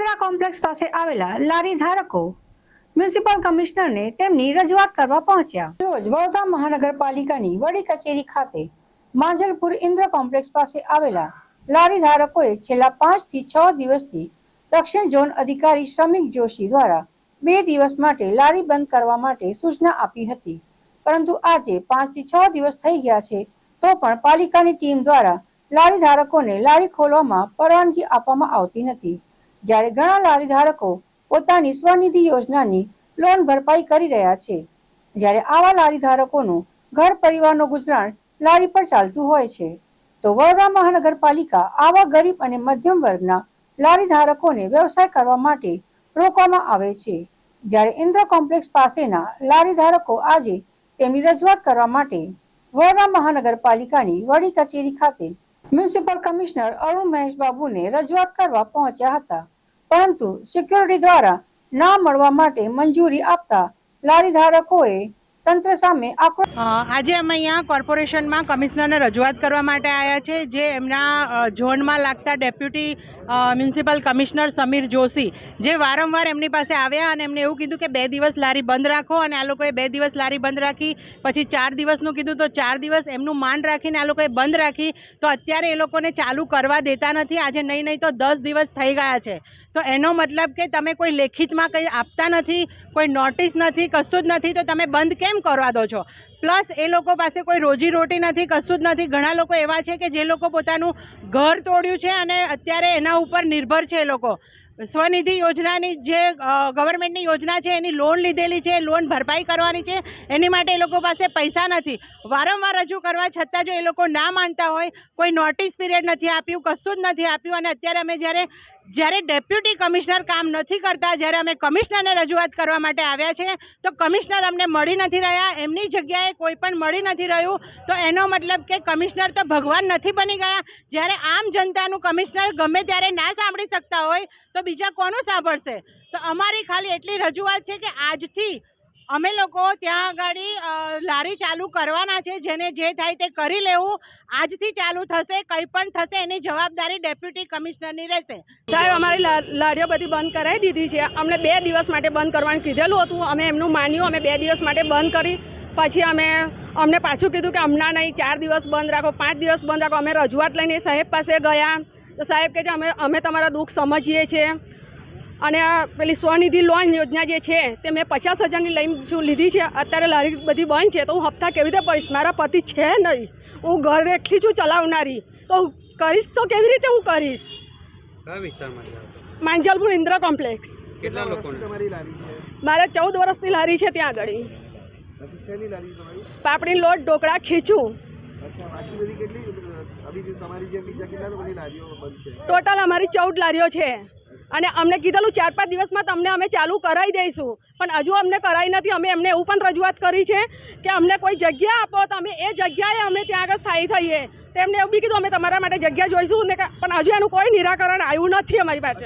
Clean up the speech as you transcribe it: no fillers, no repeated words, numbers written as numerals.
Indira complex પાસે આવેલા લારી ધારકો મ્યુનિસિપલ કમિશનરને તેમની રજૂઆત કરવા પહોંચ્યા। રોજ વડોદરા મહાનગરપાલિકાની વડી કચેરી ખાતે માંજલપુર ઇન્દ્ર કોમ્પ્લેક્સ પાસે આવેલા લારી ધારકોએ છેલ્લા 5 થી 6 દિવસથી દક્ષિણ ઝોન અધિકારી શ્રમિક જોશી દ્વારા 2 દિવસ માટે લારી બંધ કરવા માટે સૂચના આપી હતી, પરંતુ આજે 5 થી 6 દિવસ થઈ ગયા છે તો પણ પાલિકાની ટીમ દ્વારા લારી ધારકોને લારી ખોલવામાં પરવાનગી આપવામાં આવતી નથી। જ્યારે ઘણા લારી ધારકો પોતાની સ્વનિધિ યોજનાની લોન ભરપાઈ કરી રહ્યા છે, જ્યારે આવા લારી ધારકોનું ઘર પરિવારનું ગુજરાન લારી પર ચાલતું હોય છે, તો વડોદરા મહાનગરપાલિકા આવા ગરીબ અને મધ્યમ વર્ગના લારી ધારકોને વ્યવસાય કરવા માટે રોકવામાં આવે છે। જ્યારે ઇન્દ્ર કોમ્પ્લેક્સ પાસેના લારી ધારકો આજે તેમની રજૂઆત કરવા માટે વડોદરા મહાનગરપાલિકાની વડી કચેરી ખાતે મ્યુનિસિપલ કમિશનર અરુણ મહેશ બાબુને રજૂઆત કરવા પહોંચ્યા હતા, પરંતુ સિક્યુરિટી દ્વારા ના મળવા માટે મંજૂરી આપતા લારી ધારકોએ તંત્ર સામે આજે અમે અહીંયા કોર્પોરેશનમાં કમિશનરને રજૂઆત કરવા માટે આવ્યા છે, જે એમના ઝોનમાં લાગતા deputy municipal commissioner Samir Joshi જે વારંવાર એમની પાસે આવ્યા અને એમને એવું કીધું કે 2 દિવસ લારી બંધ રાખો, અને આ લોકોએ 2 દિવસ લારી બંધ રાખી, પછી 4 દિવસનું કીધું તો 4 દિવસ એમનું માન રાખીને આ લોકોએ બંધ રાખી, તો અત્યારે એ લોકોને ચાલુ કરવા દેતા નથી। આજે નહીં તો 10 દિવસ થઈ ગયા છે, તો એનો મતલબ કે તમે કોઈ લેખિતમાં કંઈ આપતા નથી, કોઈ નોટિસ નથી, કશું જ નથી, તો તમે બંધ કેમ કરવા દો છો? પ્લસ એ લોકો પાસે કોઈ રોજીરોટી નથી, કશું જ નથી। ઘણા લોકો એવા છે કે જે લોકો પોતાનું ઘર તોડ્યું છે અને અત્યારે એના ઉપર નિર્ભર છે। એ લોકો સ્વનિધિ યોજનાની જે ગવર્મેન્ટની યોજના છે એની લોન લીધેલી છે, લોન ભરપાઈ કરવાની છે, એની માટે એ લોકો પાસે પૈસા નથી। વારંવાર રજૂ કરવા છતાં જો એ લોકો ના માનતા હોય, કોઈ નોટિસ પીરિયડ નથી આપ્યું, કશું જ નથી આપ્યું, અને અત્યારે અમે જ્યારે ડેપ્યુટી કમિશનર કામ નથી કરતા, જ્યારે અમે કમિશનરને રજૂઆત કરવા માટે આવ્યા છે તો કમિશનર અમને મળી નથી રહ્યા, એમની જગ્યાએ કોઈ પણ મળી નથી રહ્યું, તો એનો મતલબ કે કમિશનર તો ભગવાન નથી બની ગયા। જ્યારે આમ જનતાનું કમિશનર ગમે ત્યારે ના સાંભળી શકતા હોય તો બીજા કોનું સાંભળશે? તો અમારી ખાલી એટલી રજૂઆત છે કે આજથી અમે લોકો ત્યાં આગળ લારી ચાલુ કરવાના છે, જેને જે થાય તે કરી લેવું। આજથી ચાલુ થશે, કંઈ પણ થશે એની જવાબદારી ડેપ્યુટી કમિશનરની રહેશે। સાહેબ, અમારી લારીઓ બધી બંધ કરાવી દીધી છે। અમને 2 દિવસ માટે બંધ કરવાનું કીધેલું હતું, અમે એમનું માન્યું, અમે 2 દિવસ માટે બંધ કરી, પછી અમને પાછું કીધું કે હમણાં નહીં, 4 દિવસ બંધ રાખો, 5 દિવસ બંધ રાખો। અમે રજૂઆત લઈને સાહેબ પાસે ગયા તો સાહેબ કહે છે અમે તમારા દુઃખ સમજીએ છીએ, અને પેલી સ્વનિધિ લોન યોજના જે છે તે મેં 50,000ની લઈને લીધી છે। અત્યારે લારી બધી બંધ છે તો હું હપ્તા કેવી રીતે ભરીશ? મારા પતિ છે નહીં, હું ઘર એકલી છું ચલાવનારી, તો કરીશ તો કેવી રીતે હું કરીશ? માંજલપુર ઇન્દ્ર કોમ્પ્લેક્સ। કેટલા લોકો તમારી લારી છે? મારે 14 વર્ષની લારી છે ત્યાં આગળ। પાપડી લોટ ઢોકળા ખીચું। ટોટલ અમારી 14 લારીઓ છે, અને અમને કીધેલું 4-5 દિવસમાં તમને અમે ચાલુ કરાવી દઈશું, પણ હજુ અમને કરાવી નથી। અમે એમને એવું પણ રજૂઆત કરી છે કે અમને કોઈ જગ્યા આપો તો અમે એ જગ્યાએ અમે ત્યાં આગળ સ્થાયી થઈએ। તેમને એવું બી કીધું અમે તમારા માટે જગ્યા જોઈશું, પણ હજુ એનું કોઈ નિરાકરણ આવ્યું નથી અમારી પાસે।